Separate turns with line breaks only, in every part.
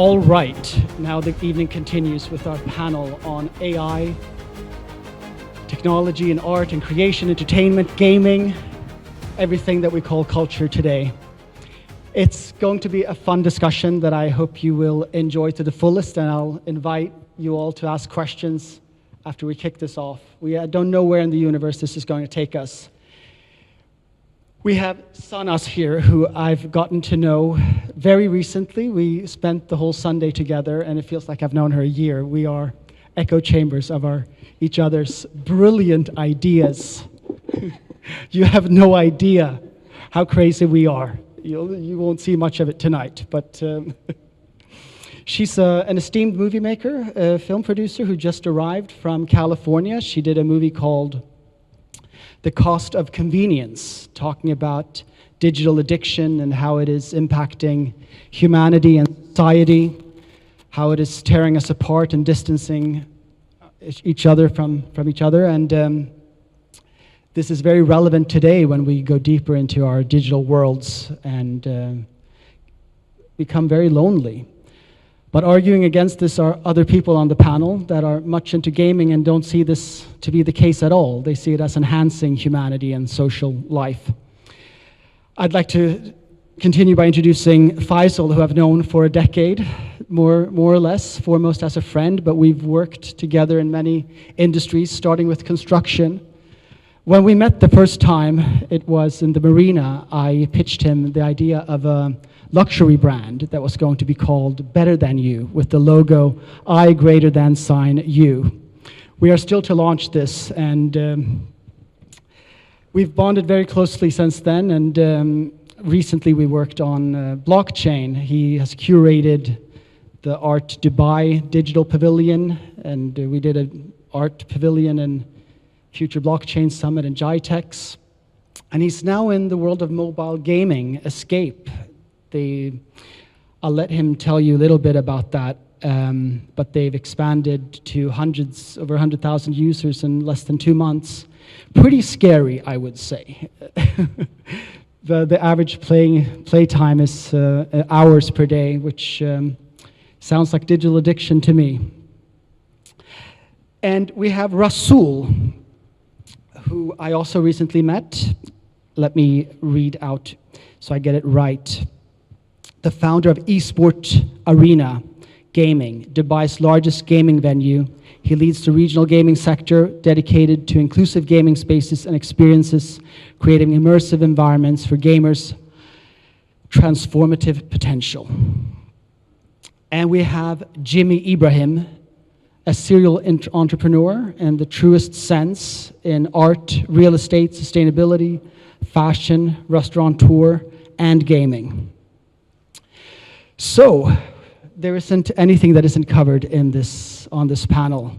All right, now the evening continues with our panel on AI, technology and art and creation, entertainment, gaming, everything that we call culture today. It's going to be a fun discussion that I hope you will enjoy to the fullest, and I'll invite you all to ask questions after we kick this off. We don't know where in the universe this is going to take us. We have Sanas here, who I've gotten to know very recently. We spent the whole Sunday together, and it feels like I've known her a year. We are echo chambers of each other's brilliant ideas. You have no idea how crazy we are. You won't see much of it tonight, but she's an esteemed movie maker, a film producer who just arrived from California. She did a movie called The Cost of Convenience, talking about digital addiction and how it is impacting humanity and society, how it is tearing us apart and distancing each other from each other. And this is very relevant today when we go deeper into our digital worlds and become very lonely. But arguing against this are other people on the panel that are much into gaming and don't see this to be the case at all. They see it as enhancing humanity and social life. I'd like to continue by introducing Faisal, who I've known for a decade, more or less, foremost as a friend, but we've worked together in many industries, starting with construction. When we met the first time, it was in the marina. I pitched him the idea of a luxury brand that was going to be called Better Than You, with the logo I greater than sign you. We are still to launch this, and we've bonded very closely since then, and recently we worked on blockchain. He has curated the Art Dubai Digital Pavilion, and we did an art pavilion and Future Blockchain Summit in GITEX. And he's now in the world of mobile gaming, Escape. I'll let him tell you a little bit about that, but they've expanded to over 100,000 users in less than 2 months. Pretty scary, I would say. The average play time is hours per day, which sounds like digital addiction to me. And we have Rasul, who I also recently met. Let me read out so I get it right. The founder of Esport Arena Gaming, Dubai's largest gaming venue. He leads the regional gaming sector dedicated to inclusive gaming spaces and experiences, creating immersive environments for gamers, transformative potential. And we have Jimmy Ibrahim, a serial entrepreneur in the truest sense in art, real estate, sustainability, fashion, restaurateur, and gaming. So, there isn't anything that isn't covered on this panel.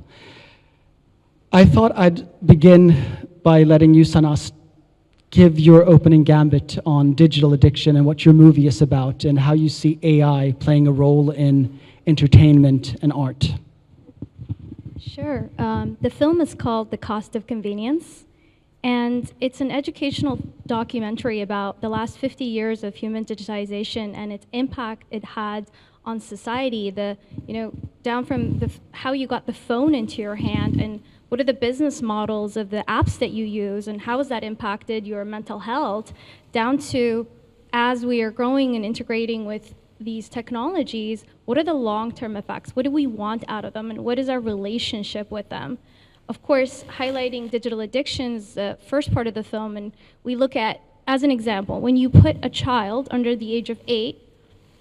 I thought I'd begin by letting you, Sanas, give your opening gambit on digital addiction and what your movie is about and how you see AI playing a role in entertainment and art.
Sure. The film is called The Cost of Convenience, and it's an educational documentary about the last 50 years of human digitization and its impact it had on society. Down from how you got the phone into your hand, and what are the business models of the apps that you use, and how has that impacted your mental health, down to as we are growing and integrating with these technologies, what are the long-term effects? What do we want out of them, and what is our relationship with them? Of course, highlighting digital addictions, the first part of the film, and we look at, as an example, when you put a child under the age of 8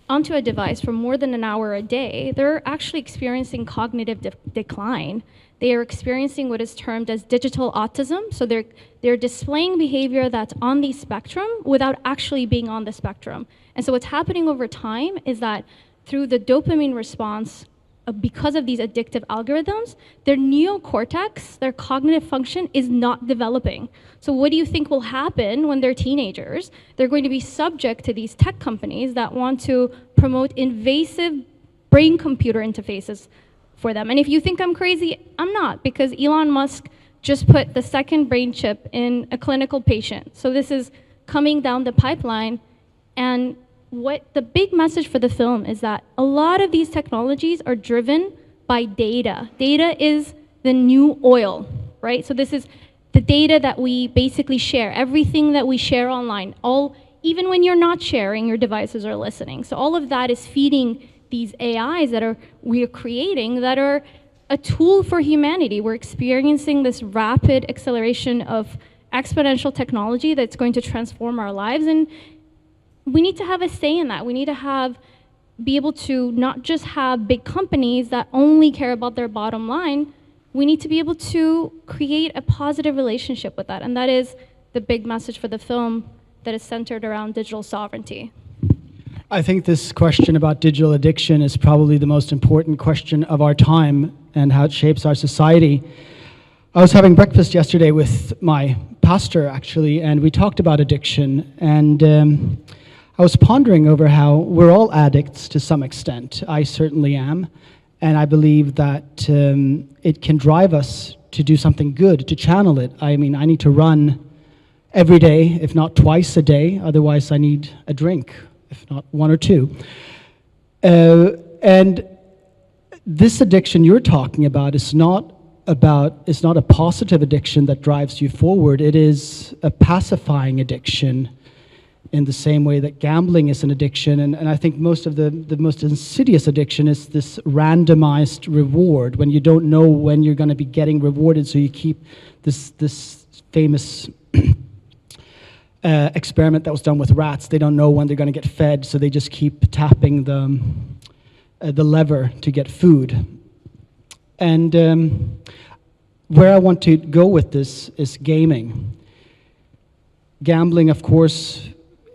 onto a device for more than an hour a day, they're actually experiencing cognitive decline. They are experiencing what is termed as digital autism, so they're displaying behavior that's on the spectrum without actually being on the spectrum. And so what's happening over time is that through the dopamine response, because of these addictive algorithms, their neocortex, their cognitive function, is not developing. So what do you think will happen when they're teenagers? They're going to be subject to these tech companies that want to promote invasive brain-computer interfaces for them. And if you think I'm crazy, I'm not, because Elon Musk just put the second brain chip in a clinical patient. So this is coming down the pipeline, and what the big message for the film is that a lot of these technologies are driven by data. Data is the new oil, right? So this is the data that we basically share, everything that we share online, even when you're not sharing, your devices are listening. So all of that is feeding these AIs that we are creating that are a tool for humanity. We're experiencing this rapid acceleration of exponential technology that's going to transform our lives, and we need to have a say in that. We need to be able to not just have big companies that only care about their bottom line. We need to be able to create a positive relationship with that, and that is the big message for the film that is centered around digital sovereignty.
I think this question about digital addiction is probably the most important question of our time and how it shapes our society. I was having breakfast yesterday with my pastor, actually, and we talked about addiction, and I was pondering over how we're all addicts to some extent. I certainly am, and I believe that it can drive us to do something good, to channel it. I mean, I need to run every day, if not twice a day, otherwise I need a drink, if not one or two. And this addiction you're talking about is not a positive addiction that drives you forward. It is a pacifying addiction in the same way that gambling is an addiction. And I think most of the most insidious addiction is this randomized reward, when you don't know when you're going to be getting rewarded, so you keep this famous experiment that was done with rats. They don't know when they're going to get fed, so they just keep tapping the lever to get food. And where I want to go with this is gaming. Gambling, of course,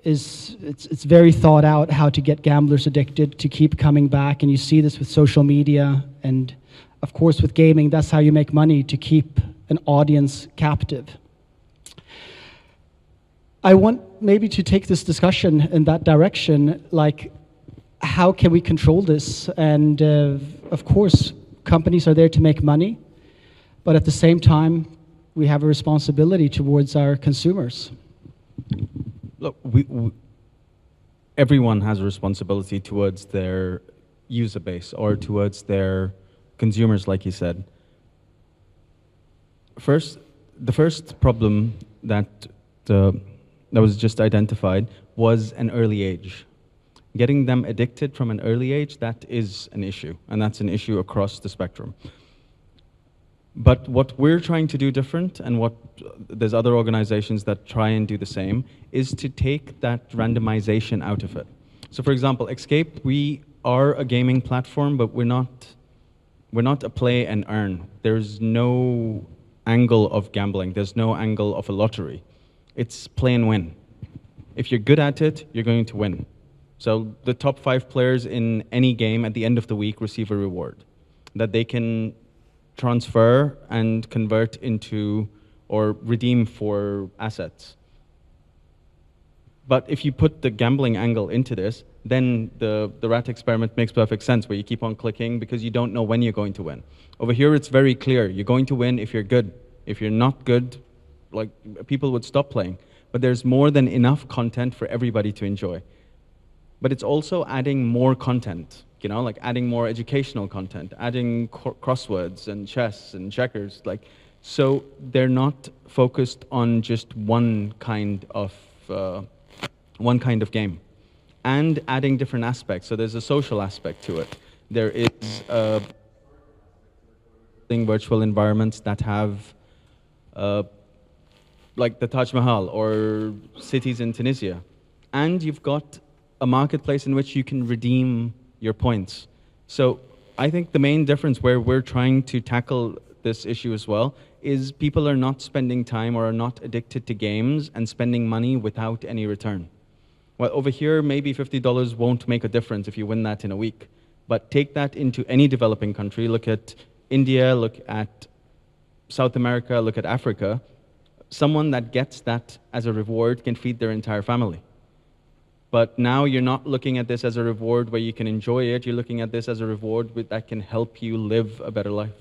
it's very thought out how to get gamblers addicted, to keep coming back, and you see this with social media, and of course with gaming, that's how you make money, to keep an audience captive. I want maybe to take this discussion in that direction, like how can we control this? And of course, companies are there to make money, but at the same time, we have a responsibility towards our consumers.
Look, everyone has a responsibility towards their user base or towards their consumers, like you said. The first problem that was just identified was an early age. Getting them addicted from an early age, that is an issue, and that's an issue across the spectrum. But what we're trying to do different, and what there's other organizations that try and do the same, is to take that randomization out of it. So for example, Escape, we are a gaming platform, but we're not a play and earn. There's no angle of gambling. There's no angle of a lottery. It's play and win. If you're good at it, you're going to win. So the top 5 players in any game at the end of the week receive a reward that they can transfer and convert into or redeem for assets. But if you put the gambling angle into this, then the rat experiment makes perfect sense, where you keep on clicking because you don't know when you're going to win. Over here, it's very clear. You're going to win if you're good. If you're not good, like, people would stop playing. But there's more than enough content for everybody to enjoy. But it's also adding more content, you know, like adding more educational content, adding crosswords and chess and checkers, like, so they're not focused on just one kind of game, and adding different aspects. So there's a social aspect to it. There is virtual environments that have like the Taj Mahal or cities in Tunisia, and you've got a marketplace in which you can redeem your points. So I think the main difference where we're trying to tackle this issue as well is people are not spending time or are not addicted to games and spending money without any return. Well, over here, maybe $50 won't make a difference if you win that in a week. But take that into any developing country. Look at India, look at South America, look at Africa. Someone that gets that as a reward can feed their entire family. But now you're not looking at this as a reward where you can enjoy it. You're looking at this as a reward that can help you live a better life.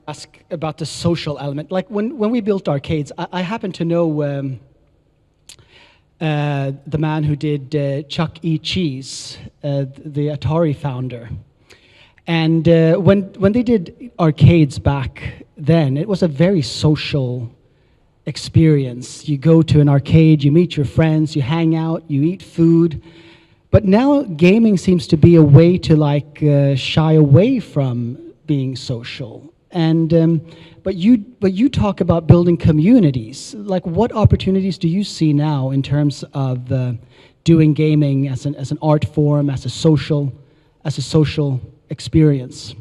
ask about the social element. Like when we built arcades, I happen to know the man who did Chuck E. Cheese, the Atari founder. And when they did arcades back then, it was a very social experience. You go to an arcade, you meet your friends, you hang out, you eat food. But now gaming seems to be a way to like shy away from being social. And but you talk about building communities. Like, what opportunities do you see now in terms of doing gaming as an art form, as a social experience?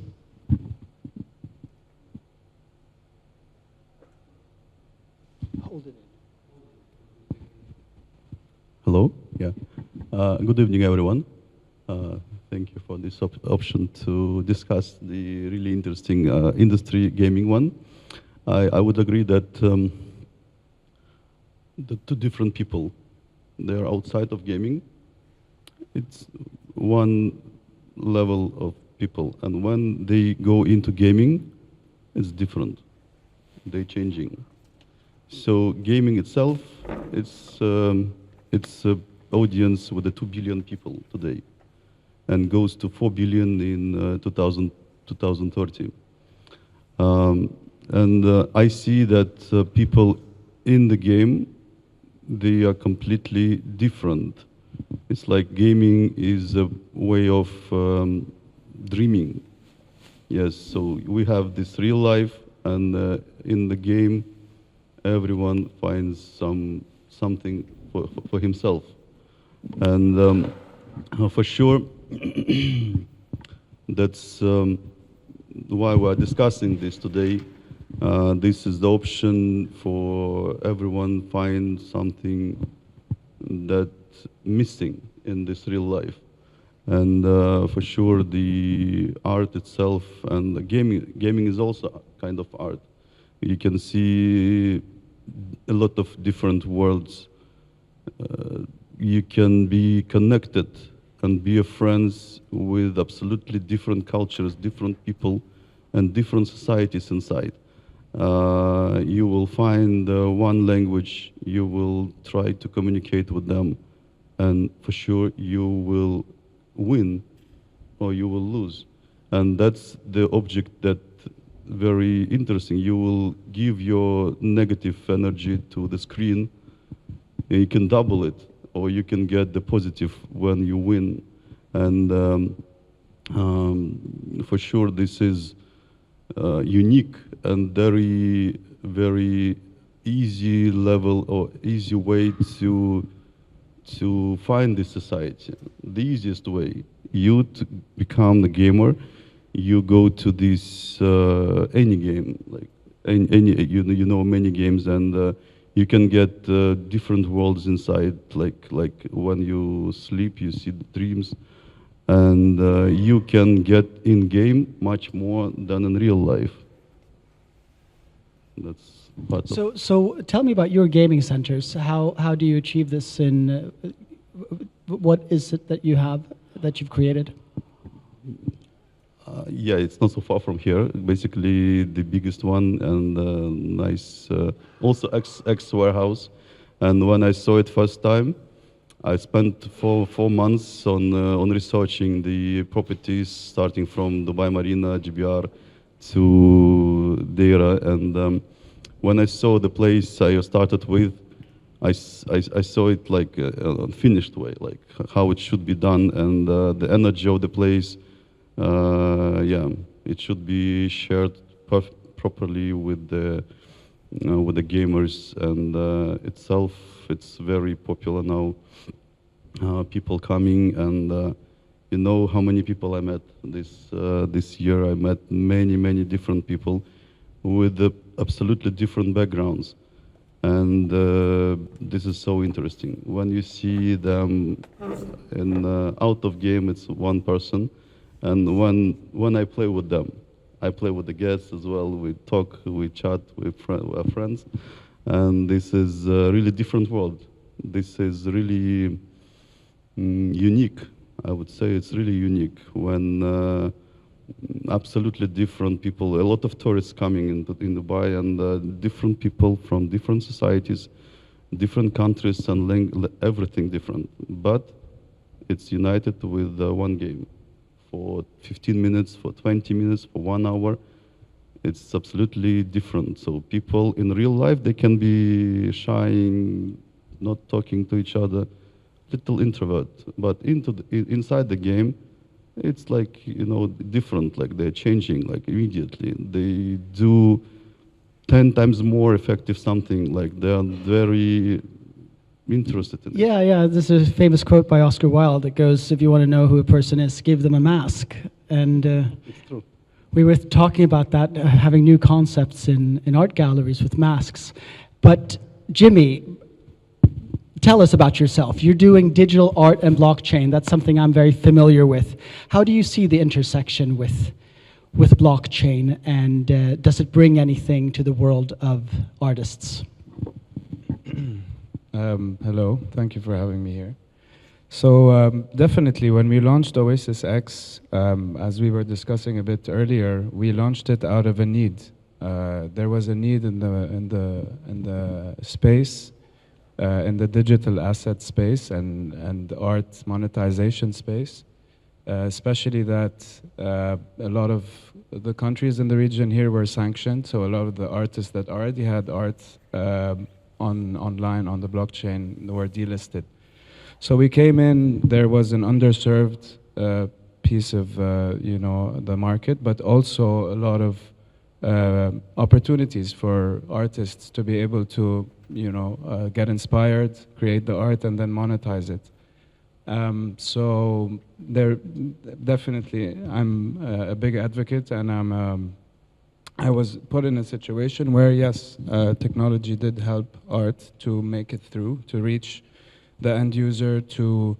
Hold it in. Hello. Yeah. Good evening, everyone. Thank you for this option to discuss the really interesting industry gaming one. I would agree that the two different people, they're outside of gaming. It's one level of people, and when they go into gaming, it's different. They're changing. So gaming itself, it's audience with the 2 billion people today, and goes to 4 billion in 2030. I see that people in the game, they are completely different. It's like gaming is a way of dreaming. Yes, so we have this real life, and in the game, everyone finds something for himself. And for sure, that's why we're discussing this today. This is the option for everyone find something that's missing in this real life. And for sure, the art itself and the gaming is also a kind of art. You can see a lot of different worlds. You can be connected and be friends with absolutely different cultures, different people, and different societies inside. You will find one language, you will try to communicate with them, and for sure you will win or you will lose. And that's the object that very interesting. You will give your negative energy to the screen, and you can double it, or you can get the positive when you win. And for sure this is unique and very, very easy level or easy way to find this society. The easiest way, you to become the gamer, you go to this any game, like any you know many games, and you can get different worlds inside. Like when you sleep, you see the dreams, and you can get in game much more than in real life. That's part of.
So tell me about your gaming centers. How do you achieve this? In what is it that you have that you've created?
Yeah, it's not so far from here. Basically, the biggest one, and nice, also ex warehouse. And when I saw it first time, I spent four months on researching the properties, starting from Dubai Marina, GBR, to Deira. And when I saw the place I started with, I saw it like a finished way, like how it should be done, and the energy of the place. Yeah, it should be shared properly with the gamers, and itself, it's very popular now. People coming, and you know how many people I met this year. I met many different people with absolutely different backgrounds, and this is so interesting. When you see them in out of game, it's one person. And when I play with them, I play with the guests as well. We talk, we chat with friends, and this is a really different world. This is really unique. I would say it's really unique when absolutely different people. A lot of tourists coming in Dubai, and different people from different societies, different countries, and everything different. But it's united with one game. For 15 minutes, for 20 minutes, for 1 hour, it's absolutely different. So people in real life, they can be shying, not talking to each other, little introvert. But inside the game, it's like, different, like they're changing, like immediately. They do 10 times more effective something, like they are very interested in it.
Yeah. There's a famous quote by Oscar Wilde that goes, if you want to know who a person is, give them a mask. And
It's true.
we were talking about that, having new concepts in art galleries with masks. But Jimmy, tell us about yourself. You're doing digital art and blockchain. That's something I'm very familiar with. How do you see the intersection with blockchain, and does it bring anything to the world of artists?
Hello, thank you for having me here. So definitely when we launched Oasis X, as we were discussing a bit earlier, we launched it out of a need. There was a need in the space, in the digital asset space and art monetization space, especially that a lot of the countries in the region here were sanctioned, so a lot of the artists that already had art online on the blockchain were delisted. So we came in, there was an underserved piece of the market, but also a lot of opportunities for artists to be able to get inspired, create the art, and then monetize it. So there definitely, I'm a big advocate, and I was put in a situation where, yes, technology did help art to make it through, to reach the end user, to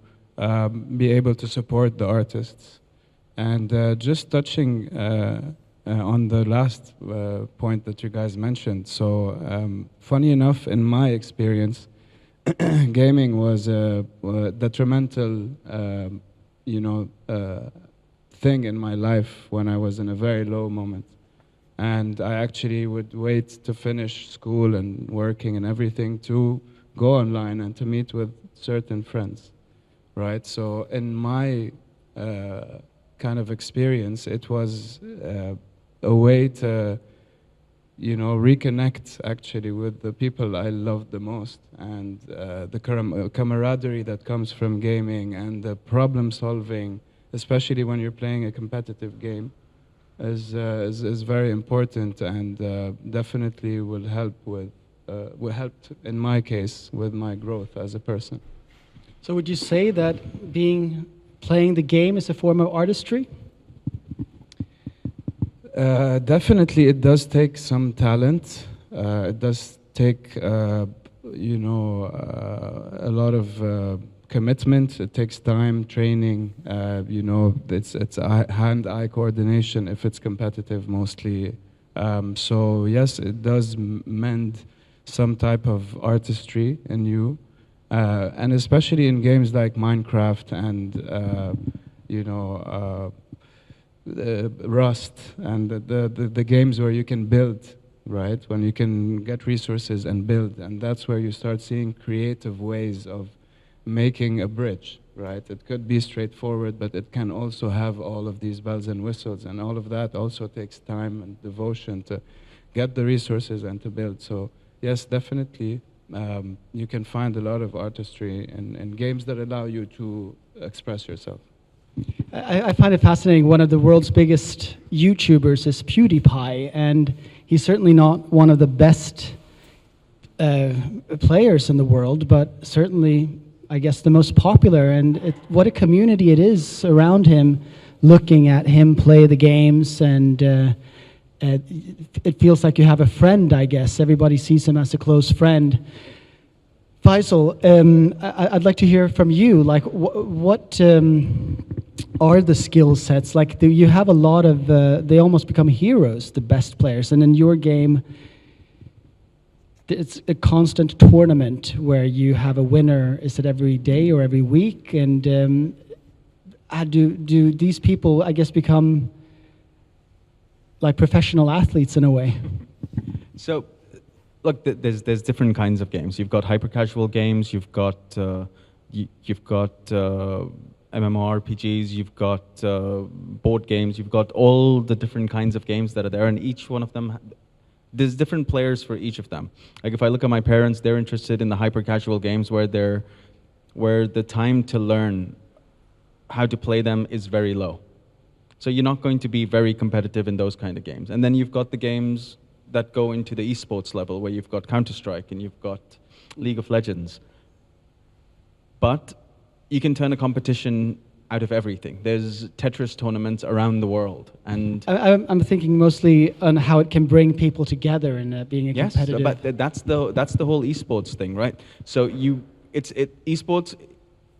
be able to support the artists. And just touching on the last point that you guys mentioned, so funny enough, in my experience, gaming was a detrimental, thing in my life when I was in a very low moment. And I actually would wait to finish school and working and everything to go online and to meet with certain friends, right? So in my kind of experience, it was a way to, reconnect actually with the people I loved the most, and the camaraderie that comes from gaming and the problem solving, especially when you're playing a competitive game, is very important, and definitely will help in my case with my growth as a person.
So would you say that playing the game is a form of artistry?
Definitely, it does take some talent. It does take, a lot of commitment. It takes time, training. It's hand-eye coordination if it's competitive mostly. So yes, it does mend some type of artistry in you, and especially in games like Minecraft and Rust and the games where you can build, right? When you can get resources and build, and that's where you start seeing creative ways of making a bridge, right? It could be straightforward, but it can also have all of these bells and whistles, and all of that also takes time and devotion to get the resources and to build. So yes, definitely, you can find a lot of artistry in games that allow you to express yourself.
I find it fascinating. One of the world's biggest YouTubers is PewDiePie, and he's certainly not one of the best players in the world, but certainly, I guess, the most popular. And what a community it is around him, looking at him play the games, and it feels like you have a friend, I guess. Everybody sees him as a close friend. Faisal, I'd like to hear from you. Like, what are the skill sets? Like, you have a lot of, they almost become heroes, the best players. And in your game, it's a constant tournament where you have a winner. Is it every day or every week? And do these people, I guess, become like professional athletes in a way.
So, look, there's different kinds of games. You've got hyper casual games. You've got MMORPGs. You've got board games. You've got all the different kinds of games that are there, and each one of them, there's different players for each of them. Like if I look at my parents, they're interested in the hyper casual games where the time to learn how to play them is very low. So you're not going to be very competitive in those kind of games. And then you've got the games that go into the esports level, where you've got Counter-Strike and you've got League of Legends. But you can turn a competition out of everything. There's Tetris tournaments around the world, and
I'm thinking mostly on how it can bring people together and being a competitive.
Yes, but that's the whole esports thing, right? So esports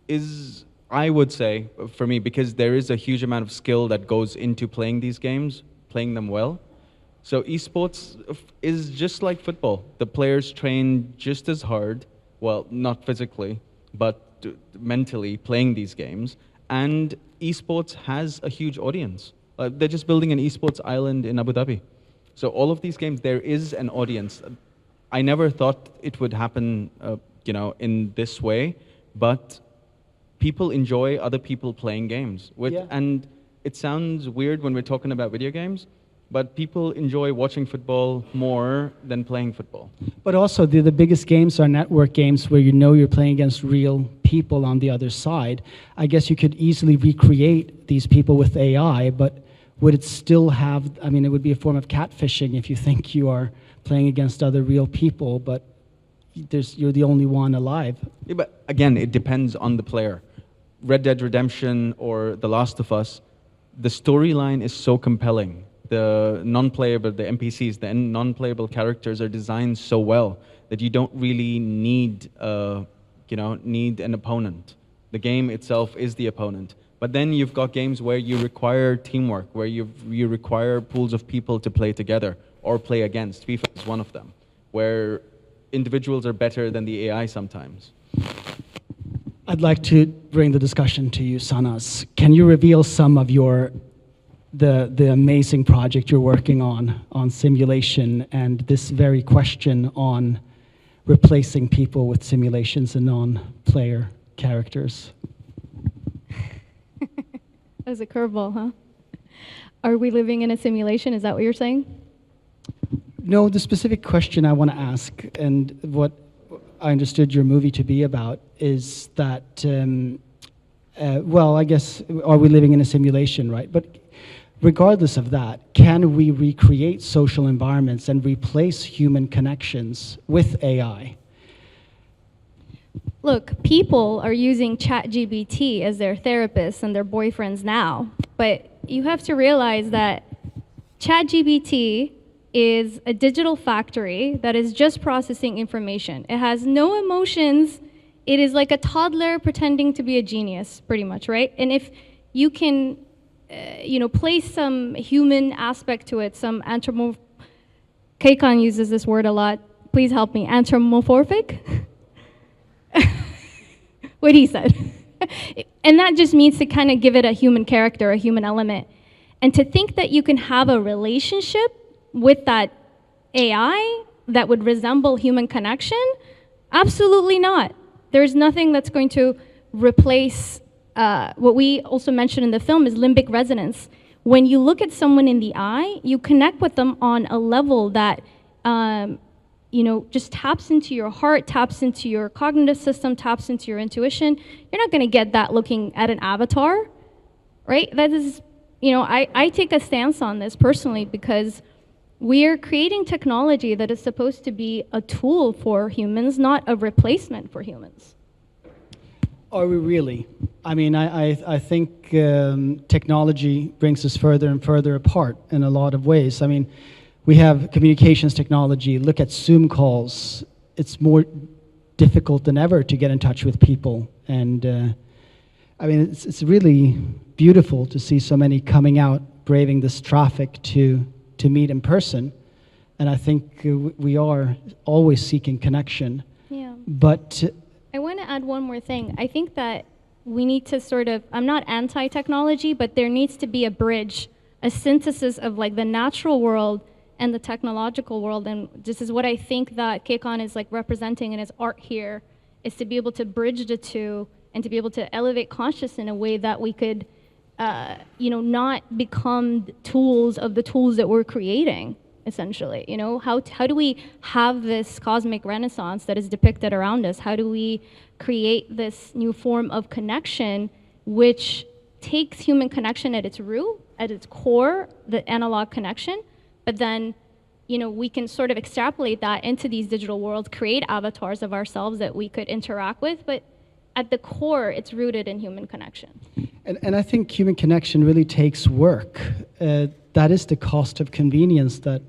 is, I would say, for me, because there is a huge amount of skill that goes into playing these games, playing them well. So esports is just like football. The players train just as hard, well, not physically, but mentally playing these games. And esports has a huge audience. They're just building an esports island in Abu Dhabi. So all of these games, there is an audience. I never thought it would happen, in this way, but people enjoy other people playing games. And it sounds weird when we're talking about video games, but people enjoy watching football more than playing football.
But also, the biggest games are network games where you know you're playing against real people on the other side. I guess you could easily recreate these people with AI, but would it still have, it would be a form of catfishing if you think you are playing against other real people, but you're the only one alive.
Yeah, but again, it depends on the player. Red Dead Redemption or The Last of Us, the storyline is so compelling. The non-playable, the NPCs, the non-playable characters are designed so well that you don't really need, need an opponent. The game itself is the opponent. But then you've got games where you require teamwork, where you require pools of people to play together or play against. FIFA is one of them, where individuals are better than the AI sometimes.
I'd like to bring the discussion to you, Sanas. Can you reveal some of the amazing project you're working on simulation, and this very question on replacing people with simulations and non-player characters?
That was a curveball, huh? Are we living in a simulation? Is that what you're saying?
No, the specific question I want to ask, and what I understood your movie to be about, is that, I guess, are we living in a simulation, right? But regardless of that, can we recreate social environments and replace human connections with AI?
Look, people are using ChatGPT as their therapists and their boyfriends now, but you have to realize that ChatGPT is a digital factory that is just processing information. It has no emotions. It is like a toddler pretending to be a genius, pretty much, right? And if you can, place some human aspect to it, some Kaikhan uses this word a lot. Please help me. Anthropomorphic? What he said. And that just means to kind of give it a human character, a human element. And to think that you can have a relationship with that AI that would resemble human connection, absolutely not. There's nothing that's going to replace what we also mentioned in the film is limbic resonance. When you look at someone in the eye, you connect with them on a level that just taps into your heart, taps into your cognitive system, taps into your intuition. You're not going to get that looking at an avatar, right? That is, I take a stance on this personally because we are creating technology that is supposed to be a tool for humans, not a replacement for humans.
Are we really? I think technology brings us further and further apart in a lot of ways. We have communications technology. Look at Zoom calls. It's more difficult than ever to get in touch with people. And it's really beautiful to see so many coming out, braving this traffic to meet in person. And I think we are always seeking connection.
Yeah.
But
I want to add one more thing. I think that we need to I'm not anti-technology, but there needs to be a bridge a synthesis of like the natural world and the technological world. And this is what I think that Kaikhan is like representing in his art here, is to be able to bridge the two and to be able to elevate consciousness in a way that we could, not become tools of the tools that we're creating, essentially. How do we have this cosmic renaissance that is depicted around us? How do we create this new form of connection which takes human connection at its root, at its core, the analog connection, but then we can sort of extrapolate that into these digital worlds, create avatars of ourselves that we could interact with, but at the core, it's rooted in human connection.
And I think human connection really takes work. That is the cost of convenience that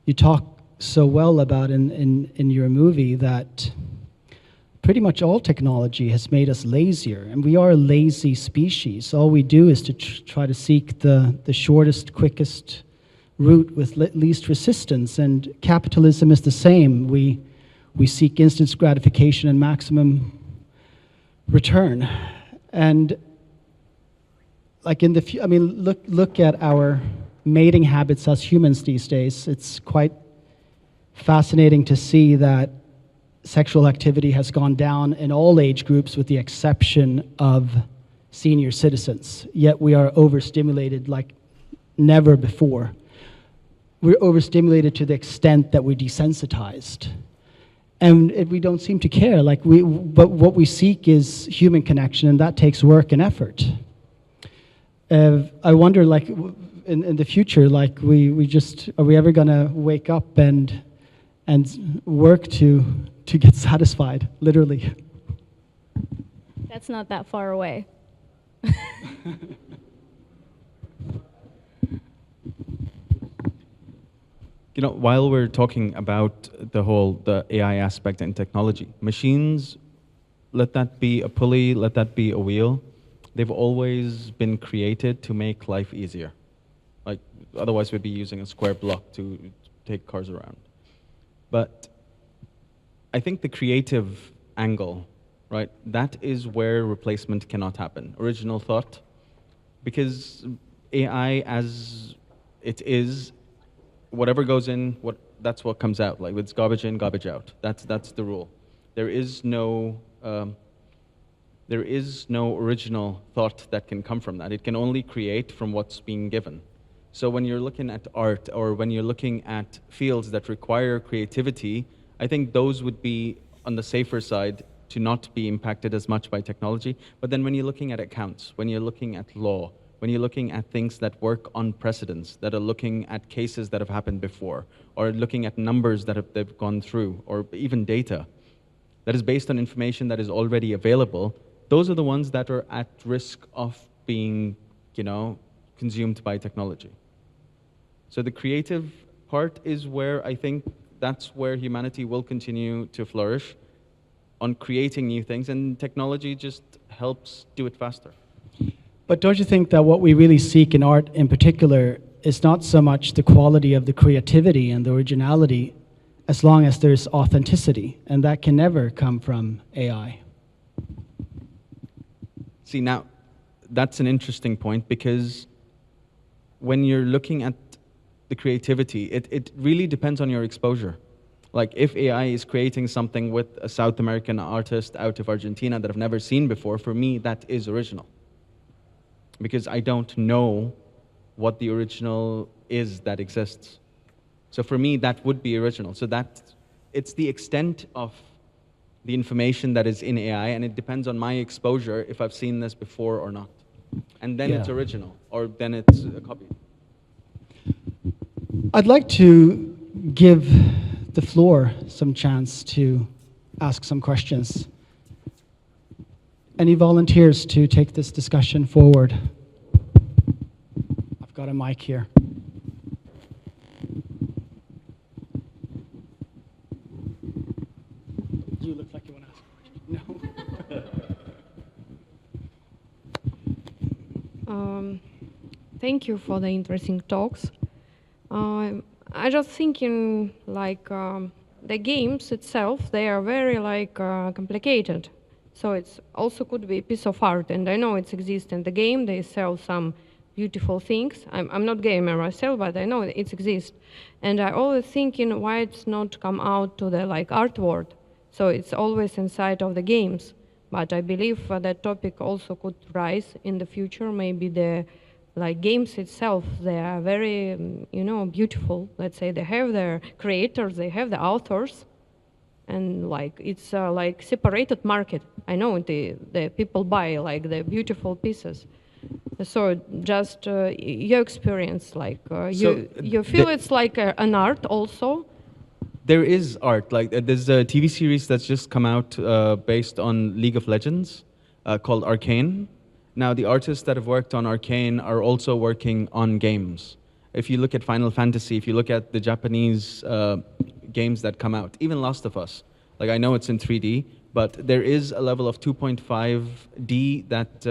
you talk so well about in your movie, that pretty much all technology has made us lazier, and we are a lazy species. All we do is to try to seek the shortest, quickest route with least resistance, and capitalism is the same. We seek instant gratification and maximum return. And like look at our mating habits as humans these days. It's quite fascinating to see that sexual activity has gone down in all age groups with the exception of senior citizens. Yet we are overstimulated like never before. We're overstimulated to the extent that we're desensitized. And we don't seem to care. But what we seek is human connection, and that takes work and effort. I wonder, in the future, are we ever gonna wake up and work to get satisfied, literally?
That's not that far away.
While we're talking about the AI aspect and technology, machines, let that be a pulley, let that be a wheel, they've always been created to make life easier. Otherwise we'd be using a square block to take cars around. But I think the creative angle, right, that is where replacement cannot happen. Original thought, because AI as it is, whatever goes in, that's what comes out. It's garbage in, garbage out. That's the rule. There is no original thought that can come from that. It can only create from what's being given. So when you're looking at art, or when you're looking at fields that require creativity, I think those would be on the safer side to not be impacted as much by technology. But then when you're looking at accounts, when you're looking at law, when you're looking at things that work on precedents, that are looking at cases that have happened before, or looking at numbers that they've gone through, or even data that is based on information that is already available, those are the ones that are at risk of being, consumed by technology. So the creative part is where I think that's where humanity will continue to flourish, on creating new things, and technology just helps do it faster.
But don't you think that what we really seek in art in particular is not so much the quality of the creativity and the originality, as long as there's authenticity, and that can never come from AI?
See, now, that's an interesting point, because when you're looking at the creativity, it really depends on your exposure. If AI is creating something with a South American artist out of Argentina that I've never seen before, for me, that is original. Because I don't know what the original is that exists. So for me, that would be original. So it's the extent of the information that is in AI, and it depends on my exposure if I've seen this before or not. And then it's original, or then it's a copy.
I'd like to give the floor some chance to ask some questions. Any volunteers to take this discussion forward? I've got a mic here. You look like you want to ask a question. No?
Thank you for the interesting talks. I just thinking the games itself, they are very complicated. So it's also could be a piece of art, and I know it exists in the game. They sell some beautiful things. I'm not gamer myself, but I know it exists. And I always thinking why it's not come out to the like art world. So it's always inside of the games. But I believe that topic also could rise in the future. Maybe the like games itself, they are very, beautiful. Let's say they have their creators, they have the authors, and like it's like separated market. I know the people buy like the beautiful pieces. So just your experience, like you feel it's like an art also.
There is art. Like there's a TV series that's just come out based on League of Legends called Arcane. Now the artists that have worked on Arcane are also working on games. If you look at Final Fantasy, if you look at the Japanese games that come out, even Last of Us, like I know it's in 3D, but there is a level of 2.5D that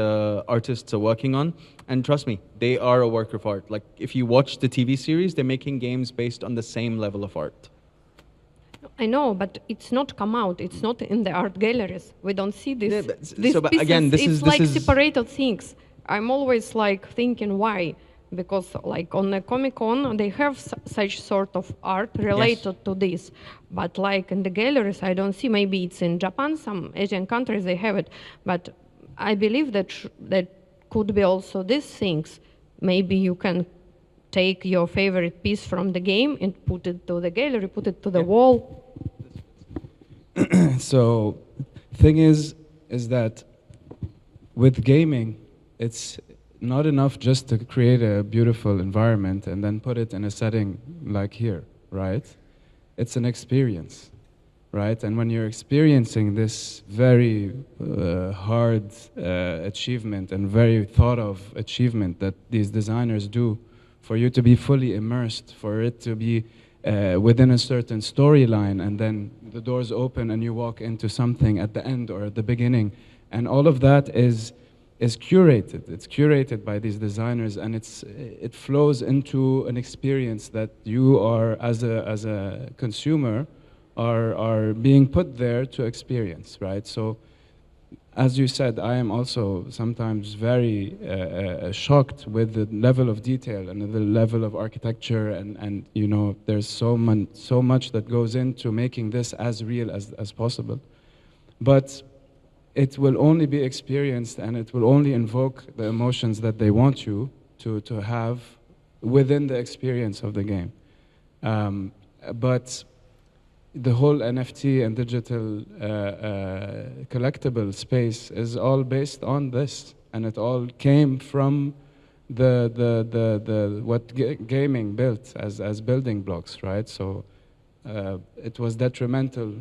artists are working on. And trust me, they are a work of art. Like if you watch the TV series, they're making games based on the same level of art.
I know, but it's not come out. It's not in the art galleries. We don't see this.
Yeah, but
These
so, but
pieces,
again, this
it's
is-
like
this is-
separated things. I'm always like thinking why, because like on the Comic-Con they have such sort of art related to this, but like in the galleries I don't see. Maybe it's in Japan, some Asian countries they have it, but I believe that that could be also these things. Maybe you can take your favorite piece from the game and put it to the gallery, put it to the wall.
So, thing is that with gaming, it's not enough just to create a beautiful environment and then put it in a setting like here, right? It's an experience, right? And when you're experiencing this very hard achievement and very thought of achievement that these designers do for you to be fully immersed, for it to be within a certain storyline, and then the doors open and you walk into something at the end or at the beginning, and all of that is curated. It's curated by these designers, and it flows into an experience that you are, as a consumer, are being put there to experience, right? So, as you said, I am also sometimes very shocked with the level of detail and the level of architecture, and there's so much that goes into making this as real as possible. But it will only be experienced, and it will only invoke the emotions that they want you to have within the experience of the game. But the whole NFT and digital collectible space is all based on this, and it all came from what gaming built as building blocks, right? So it was detrimental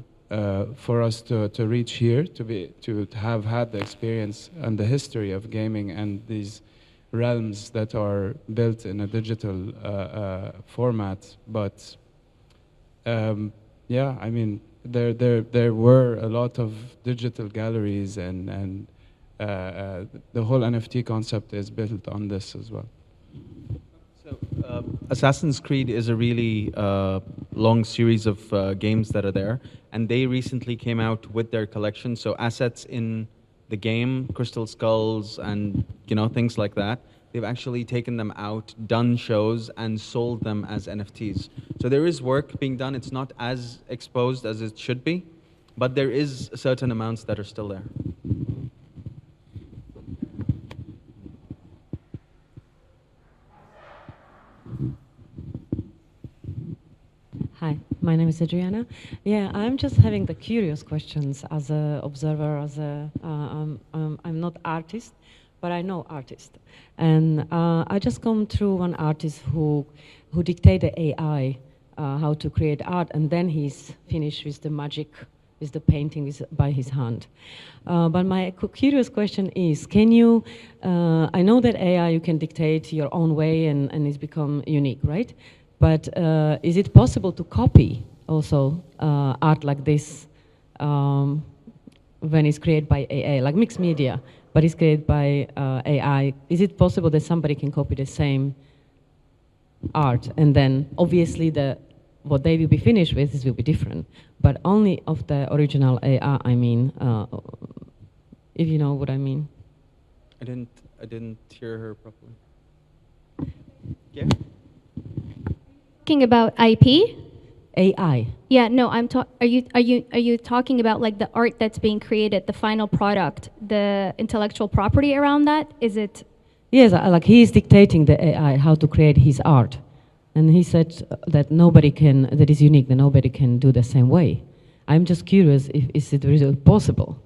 for us to reach here, to have had the experience and the history of gaming and these realms that are built in a digital format. But yeah, I mean, there were a lot of digital galleries, and the whole NFT concept is built on this as well.
So, Assassin's Creed is a really long series of games that are there, and they recently came out with their collection. So assets in the game, Crystal Skulls, and things like that. They've actually taken them out, done shows, and sold them as NFTs. So there is work being done. It's not as exposed as it should be, but there is certain amounts that are still there.
Hi, my name is Adriana. Yeah, I'm just having the curious questions as an observer, I'm not artist, but I know artists. And I just come through one artist who dictated AI how to create art, and then he's finished with the magic, with the painting by his hand. But my curious question is, can you, I know that AI, you can dictate your own way and it's become unique, right? But is it possible to copy also art like this when it's created by AI, like mixed media, but it's created by AI? Is it possible that somebody can copy the same art, and then obviously what they will be finished with will be different, but only of the original AI, I mean, if you know what I mean?
I didn't hear her properly. Yeah.
Talking about IP?
AI.
Yeah, no, are you talking about like the art that's being created, the final product, the intellectual property around that? Is it?
Yes, like he is dictating the AI how to create his art. And he said that that is unique, that nobody can do the same way. I'm just curious, is it really possible?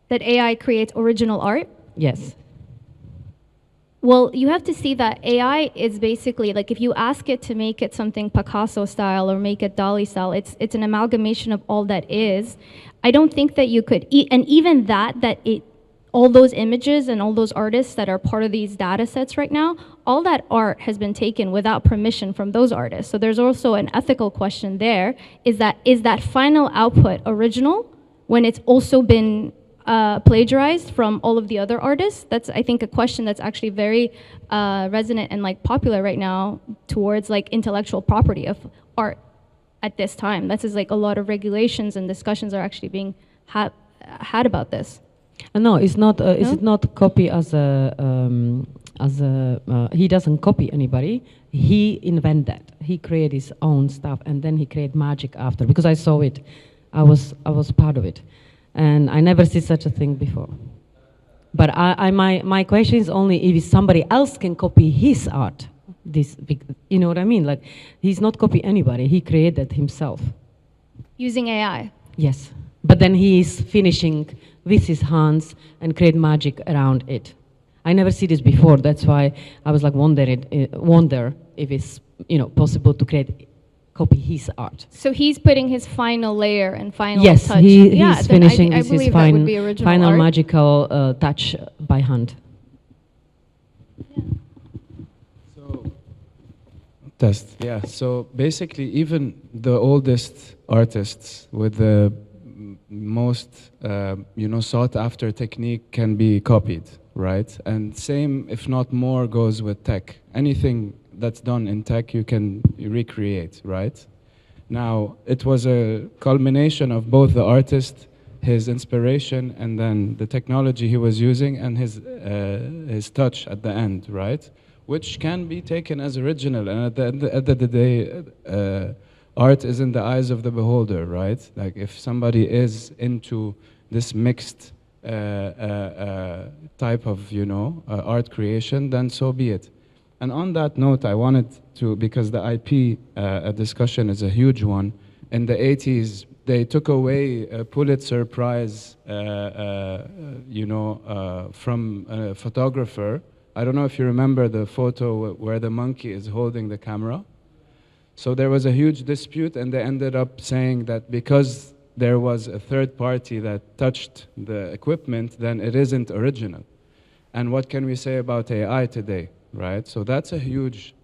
That AI creates original art?
Yes.
Well, you have to see that AI is basically, like if you ask it to make it something Picasso style or make it Dali style, it's an amalgamation of all that is. I don't think that you could, and even all those images and all those artists that are part of these data sets right now, all that art has been taken without permission from those artists. So there's also an ethical question there, is that final output original when it's also been plagiarized from all of the other artists? That's, I think, a question that's actually very resonant and like popular right now towards like intellectual property of art at this time. That's like a lot of regulations and discussions are actually being had about this.
No, it's not.
No?
Is it not copy as a he doesn't copy anybody. He invent that. He create his own stuff, and then he create magic after. Because I saw it, I was part of it, and I never see such a thing before. But my question is only if somebody else can copy his art. You know what I mean? Like he's not copy anybody. He created himself.
Using AI.
Yes, but then he is finishing with his hands and create magic around it. I never see this before. That's why I was like wonder if it's possible to copy his art.
So he's putting his final layer and final
yes,
touch.
he's finishing
I
with his
believe that would be original
final
art.
magical touch by hand.
So, test. Yeah. So basically, even the oldest artists with the most sought after technique can be copied, right? And same, if not more, goes with tech. Anything that's done in tech you can recreate, right? Now, it was a culmination of both the artist, his inspiration, and then the technology he was using and his touch at the end, right? Which can be taken as original, and at the end of the day, art is in the eyes of the beholder, right? Like if somebody is into this mixed type of, art creation, then so be it. And on that note, I wanted to, because the IP discussion is a huge one, in the 80s, they took away a Pulitzer Prize, from a photographer. I don't know if you remember the photo where the monkey is holding the camera. So there was a huge dispute, and they ended up saying that because there was a third party that touched the equipment, then it isn't original. And what can we say about AI today, right? So that's a huge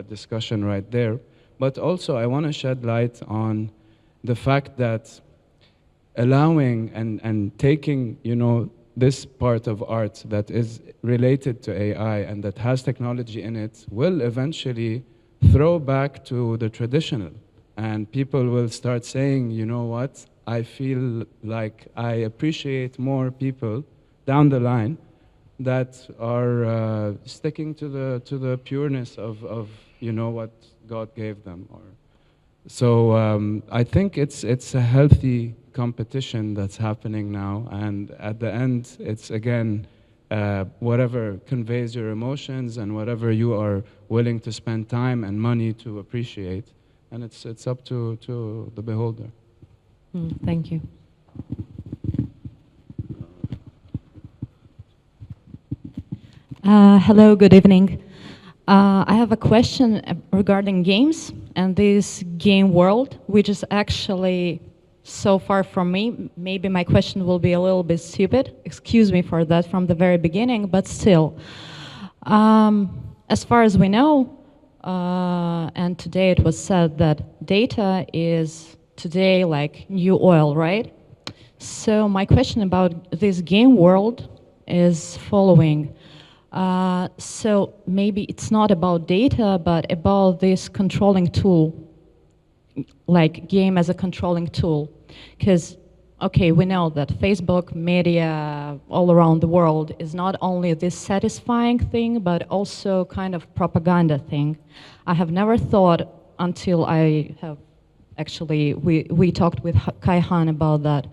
discussion right there. But also, I want to shed light on the fact that allowing and taking, this part of art that is related to AI and that has technology in it will eventually throw back to the traditional, and people will start saying, you know what, I feel like I appreciate more people down the line that are sticking to the pureness of what God gave them. So I think it's a healthy competition that's happening now, and at the end, it's again whatever conveys your emotions and whatever you are willing to spend time and money to appreciate, and it's up to the beholder.
Thank you.
Hello, good evening. I have a question regarding games and this game world, which is actually so far from me. Maybe my question will be a little bit stupid. Excuse me for that from the very beginning, but still. As far as we know, and today it was said that data is today like new oil, right? So my question about this game world is following. So maybe it's not about data, but about this controlling tool, like game as a controlling tool. Because okay, we know that Facebook, media, all around the world is not only this satisfying thing, but also kind of propaganda thing. I have never thought until I have actually, we talked with Kaikhan about that,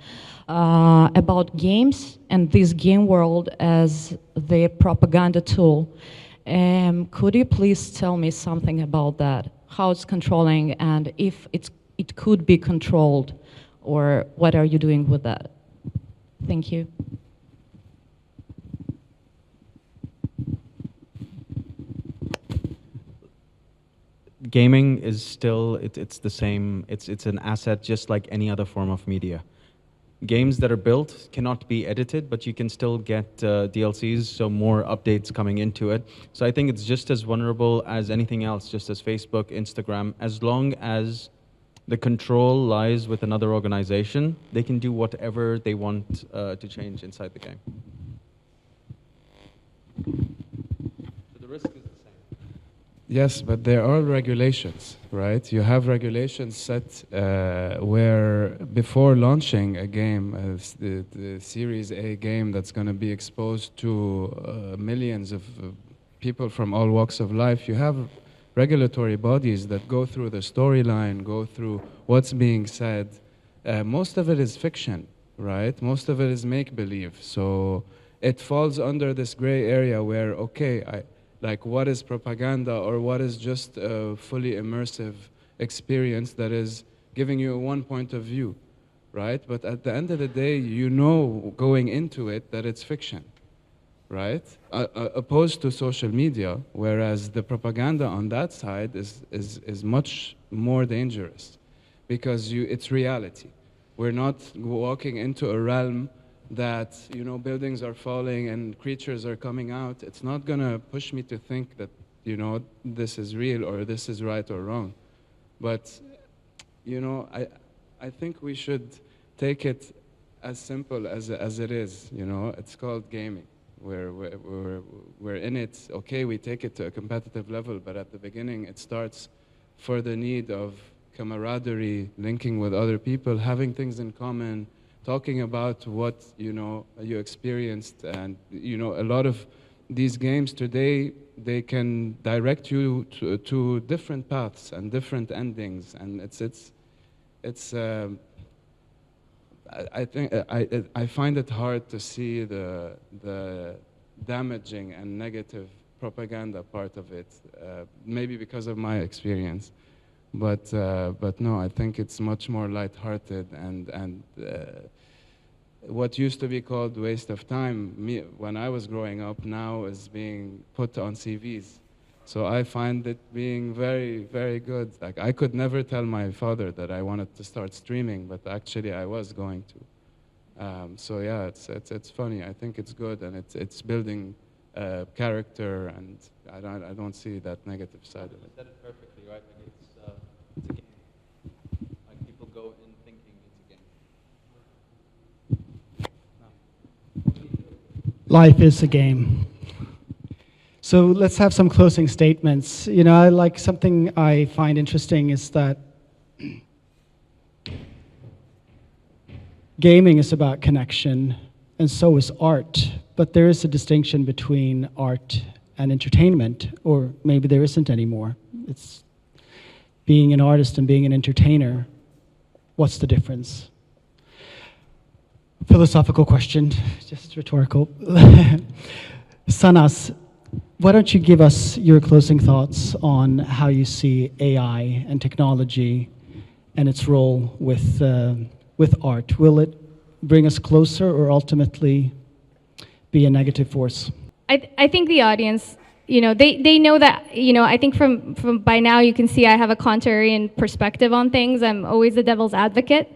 about games and this game world as the propaganda tool. Could you please tell me something about that? How it's controlling, and if it could be controlled, or what are you doing with that? Thank you.
Gaming is still, it's the same, it's an asset just like any other form of media. Games that are built cannot be edited, but you can still get DLCs, so more updates coming into it. So I think it's just as vulnerable as anything else, just as Facebook, Instagram. As long as the control lies with another organization, they can do whatever they want to change inside the game. So the risk is the same.
Yes, but there are regulations, right? You have regulations set where before launching a game, the Series A game that's going to be exposed to millions of people from all walks of life, you have regulatory bodies that go through the storyline, go through what's being said. Most of it is fiction, right? Most of it is make-believe. So it falls under this gray area where, okay, like what is propaganda or what is just a fully immersive experience that is giving you one point of view, right? But at the end of the day, you know going into it that it's fiction, right? Opposed to social media, whereas the propaganda on that side is much more dangerous because it's reality. We're not walking into a realm that, you know, buildings are falling and creatures are coming out. It's not gonna push me to think that, you know, this is real or this is right or wrong. But, you know, I think we should take it as simple as it is, you know. It's called gaming. We're in it, okay, we take it to a competitive level, but at the beginning it starts for the need of camaraderie, linking with other people, having things in common, talking about what, you know, you experienced. And, you know, a lot of these games today, they can direct you to different paths and different endings, and I find it hard to see the damaging and negative propaganda part of it, maybe because of my experience. But no, I think it's much more lighthearted, and what used to be called waste of time, when I was growing up, now is being put on CVs. So I find it being very, very good. Like, I could never tell my father that I wanted to start streaming, but actually I was going to. So yeah, it's funny. I think it's good, and it's building character, and I don't see that negative side of it.
You said it perfectly, right? Like it's a game. Like people go in thinking it's a game.
Life is a game. So let's have some closing statements. You know, something I find interesting is that gaming is about connection, and so is art. But there is a distinction between art and entertainment, or maybe there isn't anymore. It's being an artist and being an entertainer. What's the difference? Philosophical question, just rhetorical. Sanas, why don't you give us your closing thoughts on how you see AI and technology and its role with art? Will it bring us closer or ultimately be a negative force?
I think the audience, you know, they know that, you know, I think from by now you can see I have a contrarian perspective on things. I'm always the devil's advocate.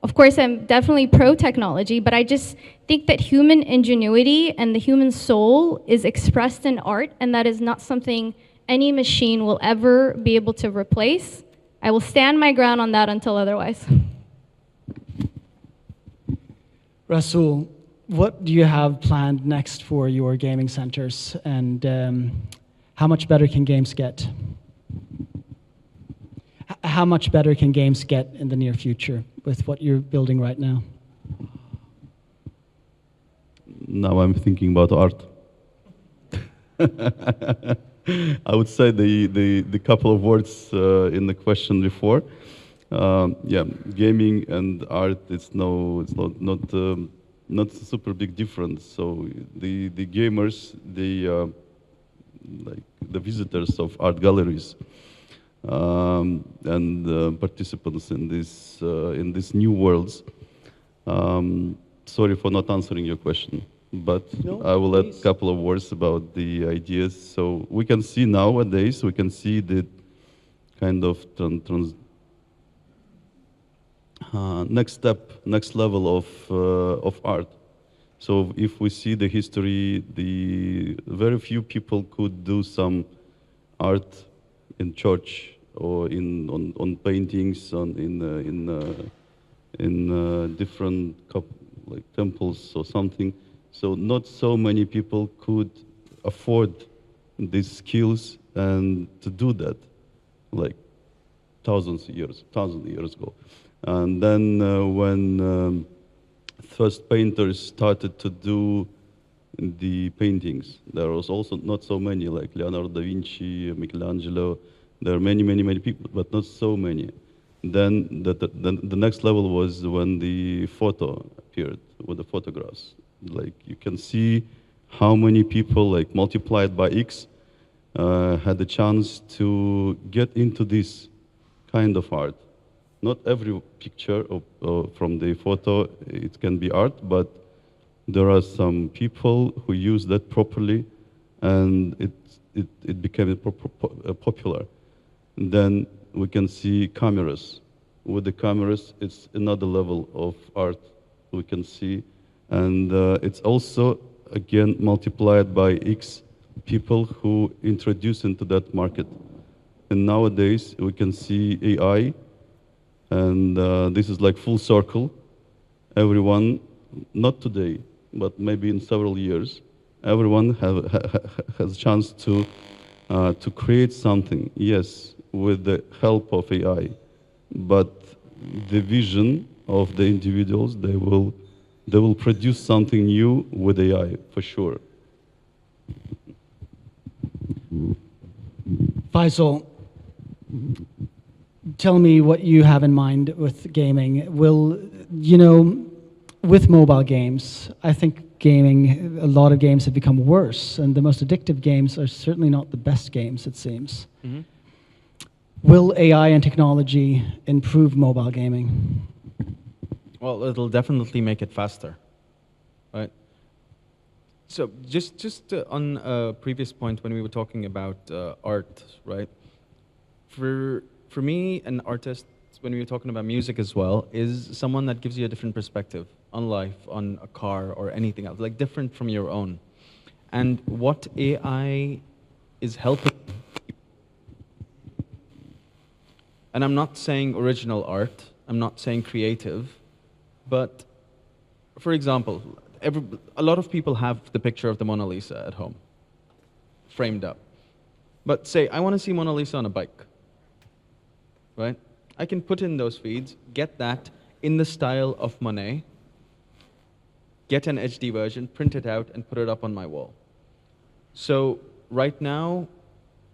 Of course, I'm definitely pro-technology, but I just think that human ingenuity and the human soul is expressed in art, and that is not something any machine will ever be able to replace. I will stand my ground on that until otherwise.
Rasul, what do you have planned next for your gaming centers, and how much better can games get? How much better can games get in the near future with what you're building right now?
now I'm thinking about art. I would say the couple of words in the question before. Yeah, gaming and art, it's not a super big difference. So the gamers, like the visitors of art galleries, and participants in these new worlds. Sorry for not answering your question, but
No,
I will add
please.
a couple of words about the ideas. So we can see nowadays, we can see the kind of next step, next level of art. So if we see the history, the very few people could do some art in church or on paintings in different like temples or something. So not so many people could afford these skills and to do that, like thousands of years ago. And then when first painters started to do the paintings, there was also not so many, like Leonardo da Vinci, Michelangelo. There are many people, but not so many. Then the next level was when the photo appeared, with the photographs. Like you can see how many people, like multiplied by X, had the chance to get into this kind of art. Not every picture from the photo, it can be art, but there are some people who use that properly, and it became popular. And then we can see cameras. With the cameras, it's another level of art we can see, and it's also again multiplied by X people who introduce into that market. And nowadays we can see AI. And this is like full circle. Everyone, not today, but maybe in several years, everyone has a chance to create something. Yes, with the help of AI, but the vision of the individuals, they will produce something new with AI for sure.
Faisal, tell me what you have in mind with gaming. With mobile games, I think gaming, a lot of games have become worse, and the most addictive games are certainly not the best games, it seems.
Mm-hmm.
Will AI and technology improve mobile gaming?
Well, it'll definitely make it faster, right? So just on a previous point when we were talking about art, right? For me, an artist, when we were talking about music as well, is someone that gives you a different perspective on life, on a car, or anything else, like different from your own. And what AI is helping, and I'm not saying original art, I'm not saying creative, but for example, a lot of people have the picture of the Mona Lisa at home, framed up. But say, I want to see Mona Lisa on a bike, right? I can put in those feeds, get that in the style of Monet, get an HD version, print it out, and put it up on my wall. So right now,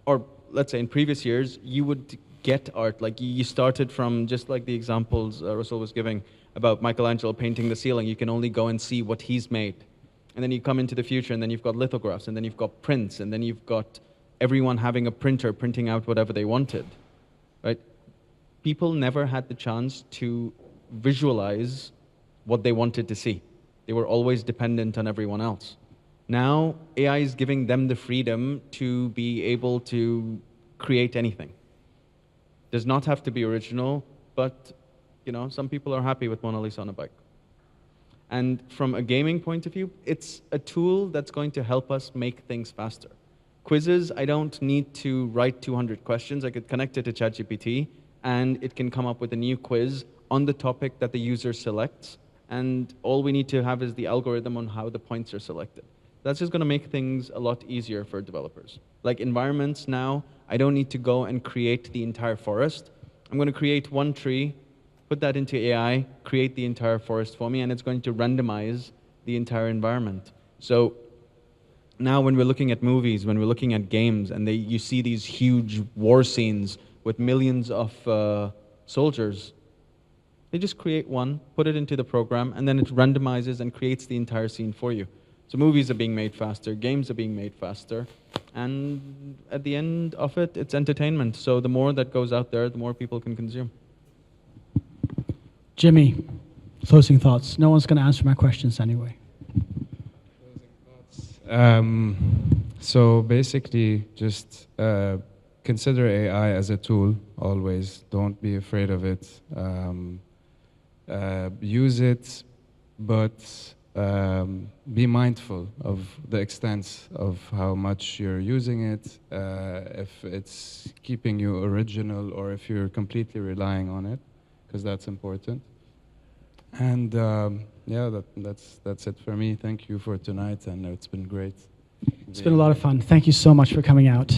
or let's say in previous years, you would get art, like you started from just like the examples Russell was giving about Michelangelo painting the ceiling. You can only go and see what he's made. And then you come into the future, and then you've got lithographs, and then you've got prints, and then you've got everyone having a printer printing out whatever they wanted, right? People never had the chance to visualize what they wanted to see. They were always dependent on everyone else. Now, AI is giving them the freedom to be able to create anything. Does not have to be original, but some people are happy with Mona Lisa on a bike. And from a gaming point of view, it's a tool that's going to help us make things faster. Quizzes, I don't need to write 200 questions. I could connect it to ChatGPT, and it can come up with a new quiz on the topic that the user selects. And all we need to have is the algorithm on how the points are selected. That's just going to make things a lot easier for developers. Like environments now, I don't need to go and create the entire forest. I'm going to create one tree, put that into AI, create the entire forest for me, and it's going to randomize the entire environment. So now when we're looking at movies, when we're looking at games, and you see these huge war scenes with millions of soldiers, they just create one, put it into the program, and then it randomizes and creates the entire scene for you. So movies are being made faster, games are being made faster, and at the end of it, it's entertainment. So the more that goes out there, the more people can consume.
Jimmy, closing thoughts. No one's going to answer my questions anyway.
So basically, just consider AI as a tool always. Don't be afraid of it. Use it, but be mindful of the extent of how much you're using it, if it's keeping you original or if you're completely relying on it, because that's important. And yeah, that's it for me. Thank you for tonight, and it's been great.
It's been a lot of fun. Thank you so much for coming out.